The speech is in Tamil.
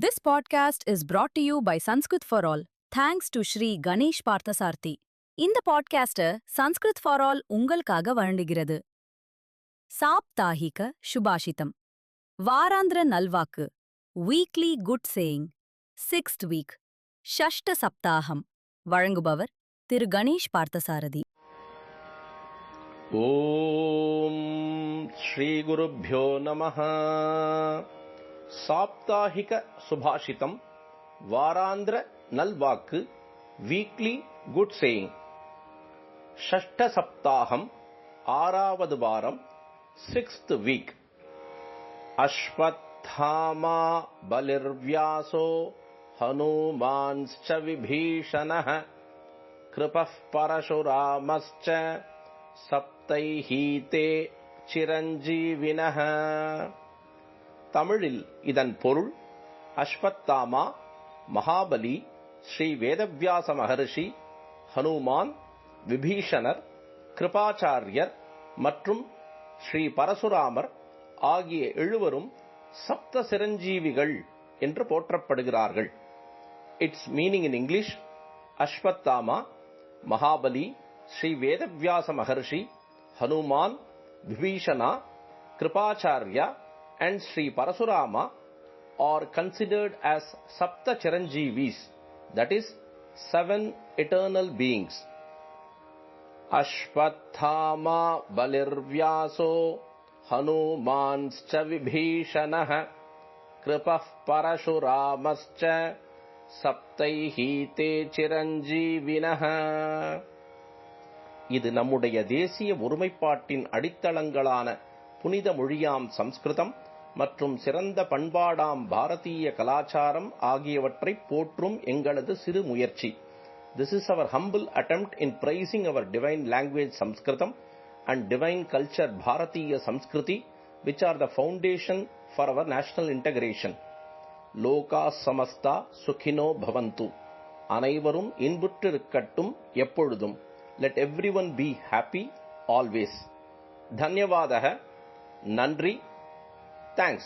This podcast is brought to you by Sanskrit for All. Thanks to Shri Ganesh Parthasarthi. இந்த பாட்காஸ்ட சன்ஸ்கிருத் ஃபார் ஆல் உங்களுக்காக வழங்குகிறது. சாப்தாஹிக சுபாஷிதம், வாராந்திர நல்வாக்கு, weekly good saying, 6th week, ஷஷ்ட சப்தாகம். வழங்குபவர் திரு கணேஷ் பார்த்தசாரதி. ஓம் ஸ்ரீ குருப்யோ நமஹ. சாப்தாஹிக சுபாஷிதம், வாராந்திர நல்வாக்கு, வீக்லி குட் சேயிங், ஷஷ்ட சப்தாகம், 6வது வாரம், 6th வீக். அஸ்வத்தாமா பலிர்வ்யாசோ ஹனுமான்ஸ்ச விபீஷணः கிருபः பரசுராமஸ்ச சப்தைஹீதே சிரஞ்சீவினः. தமிழில் இதன் பொருள்: அஸ்வத்தாமா, மகாபலி, ஸ்ரீ வேதவியாச மகரிஷி, ஹனுமான், விபீஷணர், கிருபாச்சாரியர் மற்றும் ஸ்ரீ பரசுராமர் ஆகிய 7வரும் சப்த சிரஞ்சீவிகள் என்று போற்றப்படுகிறார்கள். Its meaning in English: Ashwatthama, Mahabali, Sri Vedavyasa Maharshi, Hanuman, Vibhishana, கிருபாச்சார்யா and Sri Parasurama are considered as Sapta Chiranjeevis, that is, 7 eternal beings. Ashwathama Balirvyaso Hanumanscha Vibhishanah Kripah Parashuramascha Saptaihi Te Chiranjeevinah. இது நம்முடைய தேசிய ஒருமைப்பாட்டின் அடித்தளங்களான புனித மொழியாம் சம்ஸ்கிருதம் மற்றும் சிறந்த பண்பாடாம் பாரதிய கலாச்சாரம் ஆகியவற்றை போற்றும் எங்களது சிறு முயற்சி. This is our humble attempt in praising our divine language Sanskritam and divine culture Bharatiya Samskriti, which are the foundation for our national integration. லோகா சமஸ்தா சுகினோ பவந்து. அனைவரும் இன்புற்றிருக்கட்டும் எப்பொழுதும். Let everyone be happy always. தன்யவாதக. நன்றி. Thanks.